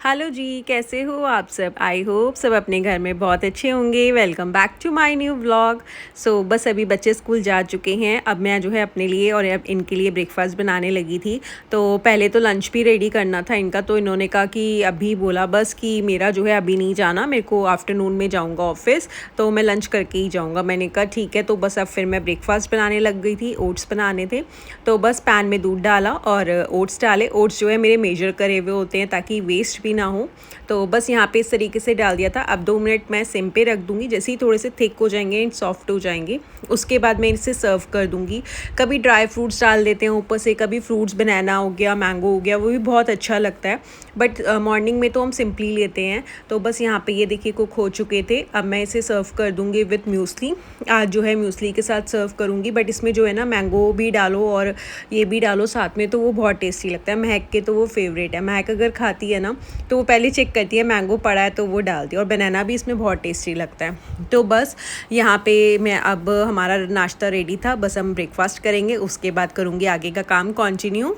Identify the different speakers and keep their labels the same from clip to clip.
Speaker 1: Hello जी, कैसे हो आप सब? आई होप सब अपने घर में बहुत अच्छे होंगे। Welcome back to my new vlog. बस अभी बच्चे स्कूल जा चुके हैं। अब मैं जो है अपने लिए और अब इनके लिए ब्रेकफास्ट बनाने लगी थी। तो पहले तो लंच भी रेडी करना था इनका, तो इन्होंने कहा कि अभी बोला बस कि मेरा जो है अभी नहीं जाना, मेरे को आफ्टरनून में जाऊँगा ऑफिस, तो मैं लंच करके ही जाऊँगा। मैंने कहा ठीक है, तो बस अब फिर मैं ब्रेकफास्ट बनाने लग गई थी। ओट्स बनाने थे, तो बस पैन में दूध डाला और ओट्स डाले। ओट्स जो है मेरे मेजर करे हुए होते हैं ताकि वेस्ट भी ना हो। तो बस यहाँ पे इस तरीके से डाल दिया था। अब 2 मिनट मैं सिम पे रख दूँगी। जैसे ही थोड़े से थिक हो जाएंगे एंड सॉफ्ट हो जाएंगे, उसके बाद मैं इसे सर्व कर दूँगी। कभी ड्राई फ्रूट्स डाल देते हैं ऊपर से, कभी फ्रूट्स, बनाना हो गया, मैंगो हो गया, वो भी बहुत अच्छा लगता है। बट मॉर्निंग में तो हम सिंपली लेते हैं। तो बस यहाँ पे ये देखिए कुक हो चुके थे। अब मैं इसे सर्व कर दूँगी विथ म्यूसली। आज जो है म्यूसली के साथ सर्व करूँगी, बट इसमें जो है ना मैंगो भी डालो और ये भी डालो साथ में, तो वो बहुत टेस्टी लगता है। महक के तो वो फेवरेट है। महक अगर खाती है ना तो वो पहले चेक करती है मैंगो पड़ा है तो वो डालती है, और बनाना भी इसमें बहुत टेस्टी लगता है। तो बस यहाँ पे मैं, अब हमारा नाश्ता रेडी था, बस हम ब्रेकफास्ट करेंगे, उसके बाद करूँगी आगे का काम कंटिन्यू।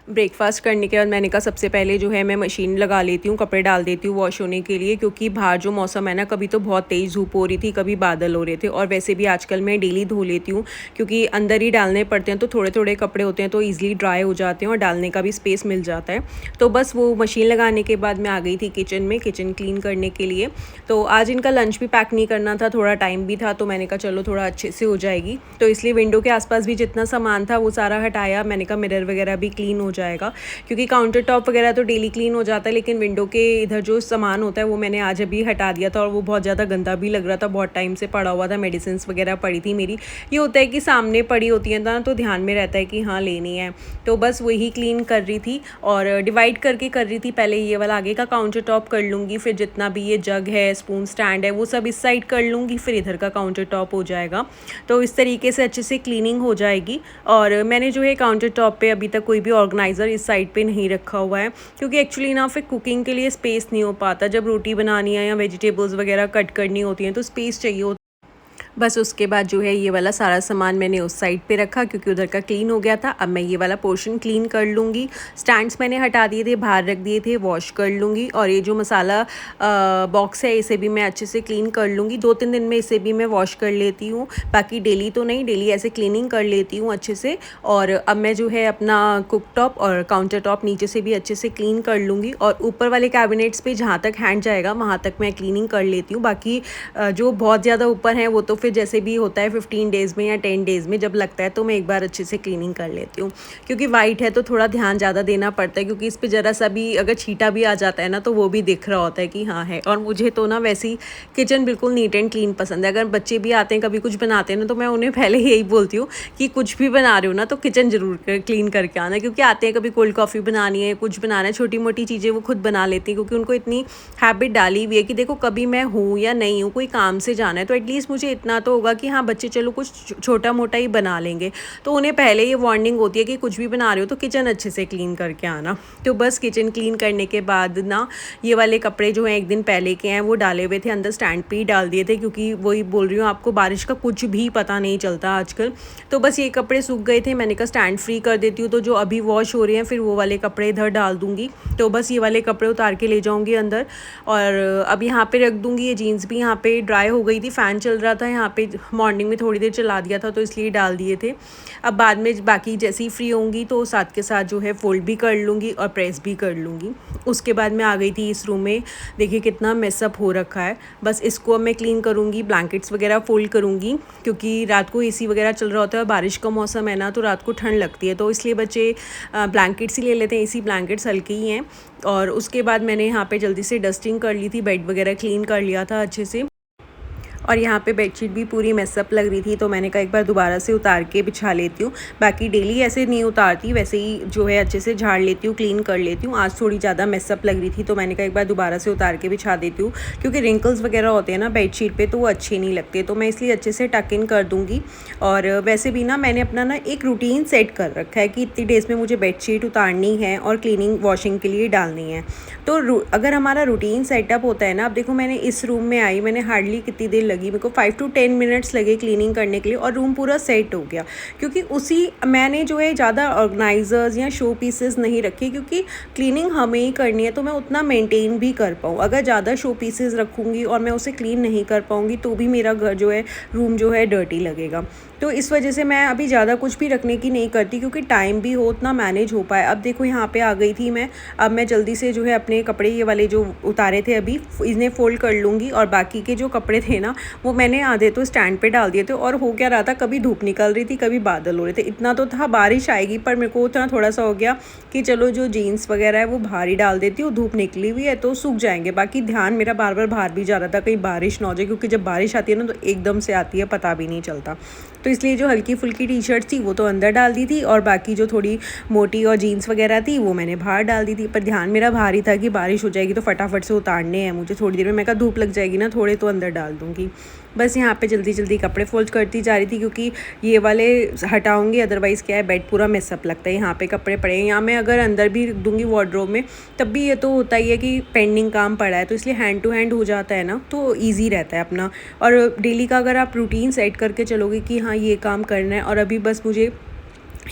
Speaker 1: ब्रेकफास्ट करने के बाद मैंने कहा सबसे पहले जो है मैं मशीन लगा लेती हूँ, कपड़े डाल देती हूँ वॉश होने के लिए, क्योंकि बाहर जो मौसम है ना, कभी तो बहुत तेज़ धूप हो रही थी, कभी बादल हो रहे थे। और वैसे भी आजकल मैं डेली धो लेती हूँ, क्योंकि अंदर ही डालने पड़ते हैं, तो थोड़े थोड़े कपड़े होते हैं तो ईज़िली ड्राई हो जाते हैं और डालने का भी स्पेस मिल जाता है। तो बस वो मशीन लगाने के बाद मैं आ गई थी किचन में, किचन क्लीन करने के लिए। तो आज इनका लंच भी पैक नहीं करना था, थोड़ा टाइम भी था, तो मैंने कहा चलो थोड़ा अच्छे से हो जाएगी। तो इसलिए विंडो के आसपास भी जितना सामान था वो सारा हटाया। मैंने कहा मिरर वगैरह भी क्लीन हो जाएगा, क्योंकि काउंटर टॉप वगैरह तो डेली क्लीन हो जाता है, लेकिन विंडो के इधर जो सामान होता है वो मैंने आज अभी हटा दिया था, और वो बहुत ज़्यादा गंदा भी लग रहा था, बहुत टाइम से पड़ा हुआ था, मेडिसिन वगैरह पड़ी थी मेरी। ये होता है कि सामने पड़ी होती है ना, तो ध्यान में रहता है कि हाँ लेनी है। तो बस वही क्लीन कर रही थी और डिवाइड करके कर रही थी। पहले ये वाला आगे का काउंटर टॉप कर लूँगी, फिर जितना भी ये जग है, स्पून स्टैंड है, वो सब इस साइड कर लूँगी, फिर इधर का काउंटर टॉप हो जाएगा। तो इस तरीके से अच्छे से क्लीनिंग हो जाएगी। और मैंने जो है काउंटर टॉप पे अभी तक कोई भी ऑर्गेनाइज़र इस साइड पे नहीं रखा हुआ है, क्योंकि एक्चुअली ना फिर कुकिंग के लिए स्पेस नहीं हो पाता। जब रोटी बनानी है या वेजिटेबल्स वगैरह कट करनी होती हैं तो स्पेस चाहिए होता। बस उसके बाद जो है ये वाला सारा सामान मैंने उस साइड पे रखा, क्योंकि उधर का क्लीन हो गया था। अब मैं ये वाला पोर्शन क्लीन कर लूँगी। स्टैंड्स मैंने हटा दिए थे, बाहर रख दिए थे, वॉश कर लूँगी। और ये जो मसाला बॉक्स है इसे भी मैं अच्छे से क्लीन कर लूँगी। 2-3 दिन में इसे भी मैं वॉश कर लेती हूँ, बाकी डेली तो नहीं, डेली ऐसे क्लीनिंग कर लेती हूँ अच्छे से। और अब मैं जो है अपना कुक टॉप और काउंटर टॉप नीचे से भी अच्छे से क्लीन कर लूँगी, और ऊपर वाले कैबिनेट्स पे जहाँ तक हैंड जाएगा वहाँ तक मैं क्लीनिंग कर लेती हूँ। बाकी जो बहुत ज़्यादा ऊपर है वो तो फिर जैसे भी होता है 15 डेज़ में या 10 डेज़ में जब लगता है तो मैं एक बार अच्छे से क्लीनिंग कर लेती हूँ। क्योंकि वाइट है तो थोड़ा ध्यान ज़्यादा देना पड़ता है, क्योंकि इस पे ज़रा सा भी अगर छींटा भी आ जाता है ना तो वो भी दिख रहा होता है कि हाँ है। और मुझे तो ना वैसे ही किचन बिल्कुल नीट एंड क्लीन पसंद है। अगर बच्चे भी आते हैं कभी कुछ बनाते हैं ना, तो मैं उन्हें पहले यही बोलती हूँ कि कुछ भी बना रहे हो ना तो किचन ज़रूर क्लीन करके आना, क्योंकि आते हैं कभी कोल्ड कॉफ़ी बनानी है, कुछ बनाना है, छोटी मोटी चीज़ें वो खुद बना लेती हैं, क्योंकि उनको इतनी हैबिट डाली हुई है कि देखो कभी मैं हूँ या नहीं हूँ, कोई काम से जाना है तो एटलीस्ट मुझे इतना तो होगा कि हाँ बच्चे चलो कुछ छोटा मोटा ही बना लेंगे। तो उन्हें पहले ये वार्निंग होती है कि कुछ भी बना रहे हो तो किचन अच्छे से क्लीन करके आना। तो बस किचन क्लीन करने के बाद ना ये वाले कपड़े जो हैं एक दिन पहले के हैं वो डाले हुए थे, अंदर स्टैंड पे ही डाल दिए थे, क्योंकि वही बोल रही हूँ आपको, बारिश का कुछ भी पता नहीं चलता आजकल। तो बस ये कपड़े सूख गए थे, मैंने कहा स्टैंड फ्री कर देती हूँ, तो जो अभी वॉश हो रहे हैं फिर वो वाले कपड़े इधर डाल दूँगी। तो बस ये वाले कपड़े उतार के ले जाऊँगी अंदर, और अब यहाँ पे रख दूँगी। ये जीन्स भी यहाँ पे ड्राई हो गई थी, फ़ैन चल रहा था यहाँ पे, मॉर्निंग में थोड़ी देर चला दिया था तो इसलिए डाल दिए थे। अब बाद में बाकी जैसे ही फ्री होंगी तो साथ के साथ जो है फ़ोल्ड भी कर लूँगी और प्रेस भी कर लूँगी। उसके बाद मैं आ गई थी इस रूम में। देखिए कितना मेसअप हो रखा है। बस इसको अब मैं क्लीन करूँगी, ब्लैंकेट्स वगैरह फ़ोल्ड करूँगी, क्योंकि रात को एसी वगैरह चल रहा होता है और बारिश का मौसम है ना, तो रात को ठंड लगती है, तो इसलिए बच्चे ब्लैंकेट्स ही ले लेते हैं। एसी ब्लैंकेट्स हल्के ही हैं। और उसके बाद मैंने यहाँ पे जल्दी से डस्टिंग कर ली थी, बेड वगैरह क्लीन कर लिया था अच्छे से। और यहाँ पे बेडशीट भी पूरी मेसअप लग रही थी, तो मैंने कहा एक बार दोबारा से उतार के बिछा लेती हूँ। बाकी डेली ऐसे नहीं उतारती, वैसे ही जो है अच्छे से झाड़ लेती हूँ, क्लीन कर लेती हूँ। आज थोड़ी ज़्यादा मेसअप लग रही थी तो मैंने कहा एक बार दोबारा से उतार के बिछा देती हूँ, क्योंकि रिंकल्स वगैरह होते हैं ना बेडशीट पे तो वो अच्छे नहीं लगते, तो मैं इसलिए अच्छे से टक इन कर दूँगी। और वैसे भी ना मैंने अपना ना एक रूटीन सेट कर रखा है कि इतनी डेज़ में मुझे बेडशीट उतारनी है और क्लीनिंग वॉशिंग के लिए डालनी है। तो अगर हमारा रूटीन सेटअप होता है ना, अब देखो मैंने इस रूम में आई, मैंने हार्डली कितनी देर लगी लगी, मेरे को 5 to 10 मिनट्स लगे क्लीनिंग करने के लिए और रूम पूरा सेट हो गया। क्योंकि मैंने जो है ज़्यादा ऑर्गेनाइजर्स या शो पीसेस नहीं रखे, क्योंकि क्लीनिंग हमें ही करनी है तो मैं उतना मेंटेन भी कर पाऊँ। अगर ज़्यादा शो पीसेस रखूँगी और मैं उसे क्लीन नहीं कर पाऊँगी तो भी मेरा घर जो है, रूम जो है डर्टी लगेगा। तो इस वजह से मैं अभी ज़्यादा कुछ भी रखने की नहीं करती, क्योंकि टाइम भी हो उतना मैनेज हो पाए। अब देखो यहाँ पे आ गई थी मैं, अब मैं जल्दी से जो है अपने कपड़े ये वाले जो उतारे थे अभी इन्हें फ़ोल्ड कर लूँगी, और बाकी के जो कपड़े थे ना वो मैंने आधे तो स्टैंड पे डाल दिए थे। और हो क्या रहा था, कभी धूप निकल रही थी कभी बादल हो रहे थे, इतना तो था बारिश आएगी, पर मेरे को उतना थोड़ा सा हो गया कि चलो जो जीन्स वगैरह है वो बाहर ही डाल देती हूँ, धूप निकली हुई है तो सूख जाएंगे। बाकी ध्यान मेरा बार बार बाहर भी जा रहा था कहीं बारिश ना हो जाए, क्योंकि जब बारिश आती है ना तो एकदम से आती है, पता भी नहीं चलता। तो इसलिए जो हल्की फुल्की टी शर्ट थी वो तो अंदर डाल दी थी, और बाकी जो थोड़ी मोटी और जीन्स वगैरह थी वो मैंने बाहर डाल दी थी। पर ध्यान मेरा बाहर ही था कि बारिश हो जाएगी तो फटाफट से उतारने हैं मुझे, थोड़ी देर में मैं कहा धूप लग जाएगी ना थोड़े तो अंदर डाल दूँगी। बस यहाँ पे जल्दी जल्दी कपड़े फोल्ड करती जा रही थी, क्योंकि ये वाले हटाऊंगी अदरवाइज़ क्या है बेड पूरा मेसअप लगता है। यहाँ पे कपड़े पड़े हैं, यहाँ मैं अगर अंदर भी रख दूँगी वार्डरोब में तब भी ये तो होता ही है कि पेंडिंग काम पड़ा है, तो इसलिए हैंड टू हैंड हो जाता है ना, तो ईजी रहता है अपना। और डेली का अगर आप रूटीन सेट करके चलोगे कि हाँ ये काम करना है, और अभी बस मुझे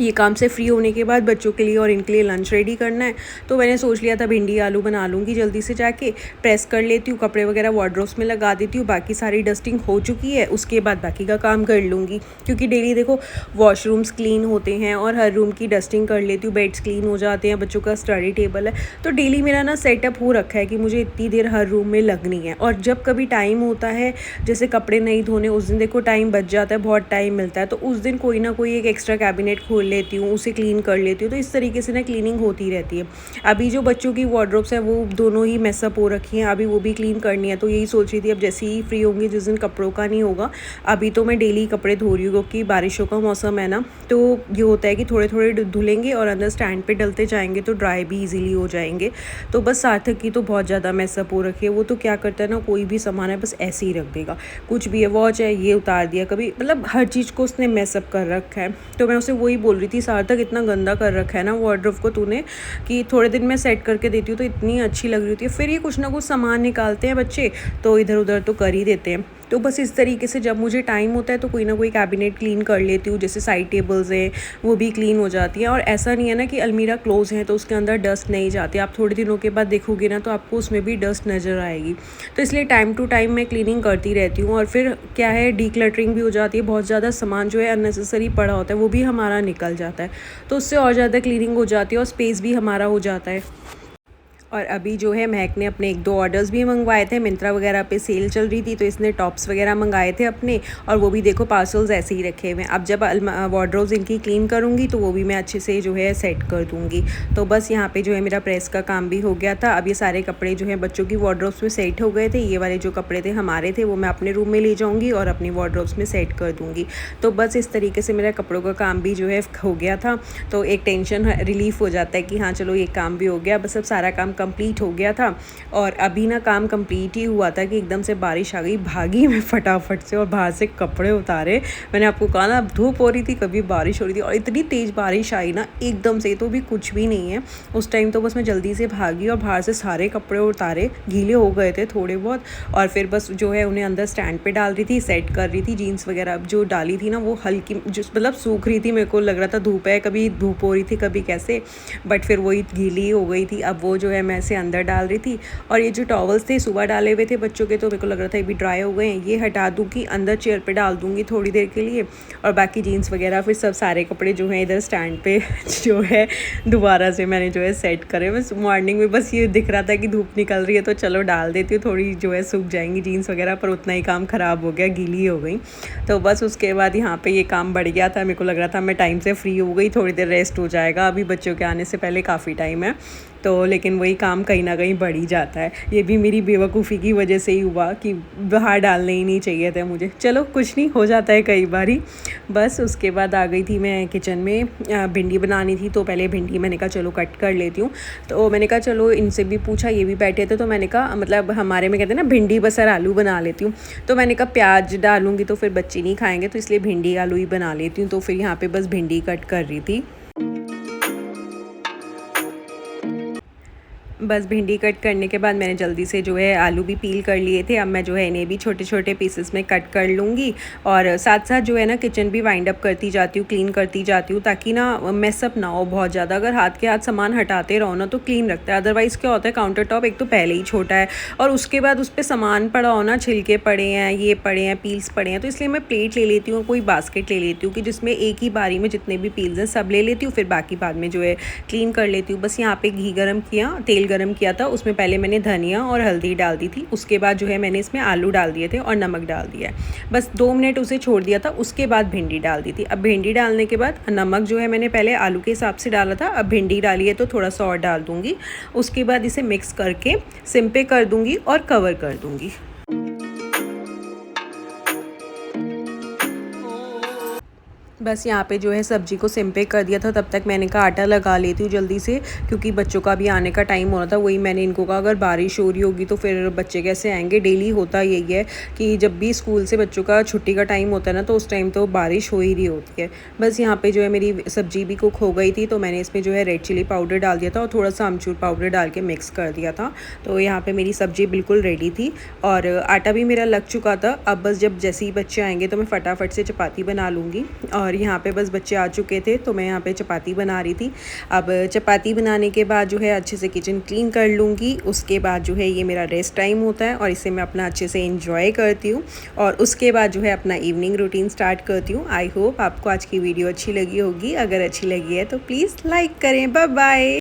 Speaker 1: ये काम से फ्री होने के बाद बच्चों के लिए और इनके लिए लंच रेडी करना है, तो मैंने सोच लिया था भिंडी आलू बना लूँगी जल्दी से, जाके प्रेस कर लेती हूँ, कपड़े वगैरह वार्डरोब्स में लगा देती हूँ। बाकी सारी डस्टिंग हो चुकी है, उसके बाद बाकी का काम कर लूँगी, क्योंकि डेली देखो वॉशरूम्स क्लीन होते हैं और हर रूम की डस्टिंग कर लेती हूँ, बेड्स क्लीन हो जाते हैं, बच्चों का स्टडी टेबल है, तो डेली मेरा ना सेटअप हो रखा है कि मुझे इतनी देर हर रूम में लगनी है। और जब कभी टाइम होता है, जैसे कपड़े नहीं धोने, उस दिन देखो टाइम बच जाता है, बहुत टाइम मिलता है, तो उस दिन कोई ना कोई एक एक्स्ट्रा कैबिनेट खोल लेती हूँ, उसे क्लीन कर लेती हूँ। तो इस तरीके से ना क्लीनिंग होती रहती है। अभी जो बच्चों की वार्डरोब्स है वो दोनों ही मेसअप हो रखी हैं, अभी वो भी क्लीन करनी है, तो यही सोच रही थी अब जैसे ही फ्री होंगी, जिस दिन कपड़ों का नहीं होगा, अभी तो मैं डेली कपड़े धो रही हूँ, क्योंकि बारिशों का मौसम है ना, तो ये होता है कि थोड़े थोड़े धुलेंगे और अंदर स्टैंड पे डलते जाएंगे तो ड्राई भी ईजिली हो जाएंगे। तो बस सार्थक की तो बहुत ज़्यादा मेसअप हो रखी है, वो तो क्या करता है ना, कोई भी सामान है बस ऐसे ही रख देगा, कुछ भी है, वॉच है ये उतार दिया, कभी मतलब हर चीज़ को उसने मेसअप कर रखा है। तो मैं उसे वही बोल रही थी, सार्थक इतना गंदा कर रखा है ना वार्डरोब को तूने, कि थोड़े दिन में सेट करके देती हूँ तो इतनी अच्छी लग रही होती है, फिर ये कुछ ना कुछ सामान निकालते हैं बच्चे तो इधर उधर तो कर ही देते हैं। तो बस इस तरीके से जब मुझे टाइम होता है तो कोई ना कोई कैबिनेट क्लीन कर लेती हूँ, जैसे साइड टेबल्स हैं वो भी क्लीन हो जाती हैं। और ऐसा नहीं है ना कि अलमीरा क्लोज है तो उसके अंदर डस्ट नहीं जाती, आप थोड़े दिनों के बाद देखोगे ना तो आपको उसमें भी डस्ट नज़र आएगी। तो इसलिए टाइम टू टाइम मैं क्लीनिंग करती रहती हूँ, और फिर क्या है डीक्लटरिंग भी हो जाती है, बहुत ज़्यादा सामान जो है अननेसेसरी पड़ा होता है वो भी हमारा निकल जाता है, तो उससे और ज़्यादा क्लीनिंग हो जाती है और स्पेस भी हमारा हो जाता है। और अभी जो है महक ने अपने 1-2 ऑर्डर्स भी मंगवाए थे, मिंत्रा वगैरह पे सेल चल रही थी तो इसने टॉप्स वगैरह मंगाए थे अपने, और वो भी देखो पार्सल्स ऐसे ही रखे हुए हैं। अब जब वार्डरोब्स इनकी क्लीन करूँगी तो वो भी मैं अच्छे से जो है सेट कर दूँगी। तो बस यहाँ पे जो है मेरा प्रेस का काम भी हो गया था। अब ये सारे कपड़े जो है बच्चों की वार्डरोब्स में सेट हो गए थे, ये वाले जो कपड़े थे हमारे थे वो मैं अपने रूम में ले जाऊँगी और अपनी वार्डरोब्स में सेट कर दूँगी। तो बस इस तरीके से मेरा कपड़ों का काम भी जो है हो गया था, तो एक टेंशन रिलीफ़ हो जाता है कि हाँ चलो ये काम भी हो गया, बस अब सारा काम कंप्लीट हो गया था। और अभी ना काम कंप्लीट ही हुआ था कि एकदम से बारिश आ गई, भागी मैं फटाफट से और बाहर से कपड़े उतारे। मैंने आपको कहा ना धूप हो रही थी कभी बारिश हो रही थी, और इतनी तेज़ बारिश आई ना एकदम से, तो भी कुछ भी नहीं है उस टाइम। तो बस मैं जल्दी से भागी और बाहर से सारे कपड़े उतारे, गीले हो गए थे थोड़े बहुत, और फिर बस जो है उन्हें अंदर स्टैंड पे डाल रही थी, सेट कर रही थी। जीन्स वगैरह जो डाली थी ना वो हल्की जो मतलब सूख रही थी, मेरे को लग रहा था धूप है, कभी धूप हो रही थी कभी कैसे, बट फिर वही गीली हो गई थी। अब वो जो है मैं इसे अंदर डाल रही थी, और ये जो टॉवल्स थे सुबह डाले हुए थे बच्चों के, तो मेरे को लग रहा था ये भी ड्राई हो गए हैं, ये हटा दूँगी, अंदर चेयर पे डाल दूँगी थोड़ी देर के लिए, और बाकी जीन्स वगैरह फिर सब सारे कपड़े जो हैं इधर स्टैंड पे जो है दोबारा से मैंने जो है सेट करे। बस मॉर्निंग में बस ये दिख रहा था कि धूप निकल रही है तो चलो डाल देती हूँ, थोड़ी जो है सूख जाएंगी जीन्स वगैरह, पर उतना ही काम ख़राब हो गया, गीली हो गई। तो बस उसके बाद यहाँ पे ये काम बढ़ गया था, मेरे को लग रहा था मैं टाइम से फ्री हो गई, थोड़ी देर रेस्ट हो जाएगा, अभी बच्चों के आने से पहले काफ़ी टाइम है, तो लेकिन वही काम कहीं ना कहीं बढ़ ही जाता है। ये भी मेरी बेवकूफ़ी की वजह से ही हुआ कि बाहर डालने ही नहीं चाहिए थे मुझे, चलो कुछ नहीं, हो जाता है कई बार ही। बस उसके बाद आ गई थी मैं किचन में, भिंडी बनानी थी, तो पहले भिंडी मैंने कहा चलो कट कर लेती हूँ। तो मैंने कहा चलो इनसे भी पूछा, ये भी बैठे थे, तो मैंने कहा मतलब हमारे में कहते हैं ना भिंडी बसर आलू बना लेती हूँ, तो मैंने कहा प्याज डालूँगी तो फिर बच्चे नहीं खाएँगे, तो इसलिए भिंडी आलू ही बना लेती हूँ। तो फिर यहाँ पर बस भिंडी कट कर रही थी। बस भिंडी कट करने के बाद मैंने जल्दी से जो है आलू भी पील कर लिए थे। अब मैं जो है इन्हें भी छोटे छोटे पीसेस में कट कर लूँगी और साथ साथ जो है ना किचन भी वाइंड अप करती जाती हूँ, क्लीन करती जाती हूँ, ताकि ना मेसअप ना हो बहुत ज़्यादा। अगर हाथ के हाथ सामान हटाते रहो ना तो क्लीन रखता है। अदरवाइज़ क्या होता है, काउंटर टॉप एक तो पहले ही छोटा है और उसके बाद उस पर सामान पड़ा हो ना, छिलके पड़े हैं, ये पड़े हैं, पील्स पड़े हैं, तो इसलिए मैं प्लेट ले लेती हूँ, कोई बास्केट ले लेती हूँ कि जिसमें एक ही बारी में जितने भी पील्स हैं सब ले लेती हूँ, फिर बाकी बाद में जो है क्लीन कर लेती हूँ। बस यहाँ पे घी गरम किया, तेल गरम किया था, उसमें पहले मैंने धनिया और हल्दी डाल दी थी। उसके बाद जो है मैंने इसमें आलू डाल दिए थे और नमक डाल दिया है। बस 2 मिनट उसे छोड़ दिया था, उसके बाद भिंडी डाल दी थी। अब भिंडी डालने के बाद नमक जो है मैंने पहले आलू के हिसाब से डाला था, अब भिंडी डाली है तो थोड़ा सा और डाल दूँगी। उसके बाद इसे मिक्स करके सिम पे कर दूँगी और कवर कर दूँगी। बस यहाँ पे जो है सब्ज़ी को सिम पे कर दिया था, तब तक मैंने कहा आटा लगा लेती हूँ जल्दी से, क्योंकि बच्चों का भी आने का टाइम हो रहा था। वही मैंने इनको कहा अगर बारिश हो रही होगी तो फिर बच्चे कैसे आएंगे। डेली होता यही है कि जब भी स्कूल से बच्चों का छुट्टी का टाइम होता है ना तो उस टाइम तो बारिश हो ही रही होती है। बस यहाँ पर जो है मेरी सब्ज़ी भी कुक हो गई थी, तो मैंने इसमें जो है रेड चिली पाउडर डाल दिया था और थोड़ा सा अमचूर पाउडर डाल के मिक्स कर दिया था। तो यहाँ पर मेरी सब्ज़ी बिल्कुल रेडी थी और आटा भी मेरा लग चुका था। अब बस जब जैसे ही बच्चे आएंगे तो मैं फटाफट से चपाती बना लूँगी। और यहाँ पे बस बच्चे आ चुके थे तो मैं यहाँ पे चपाती बना रही थी। अब चपाती बनाने के बाद जो है अच्छे से किचन क्लीन कर लूँगी। उसके बाद जो है ये मेरा रेस्ट टाइम होता है और इसे मैं अपना अच्छे से एंजॉय करती हूँ और उसके बाद जो है अपना इवनिंग रूटीन स्टार्ट करती हूँ। आई होप आपको आज की वीडियो अच्छी लगी होगी। अगर अच्छी लगी है तो प्लीज़ लाइक करें। Bye bye.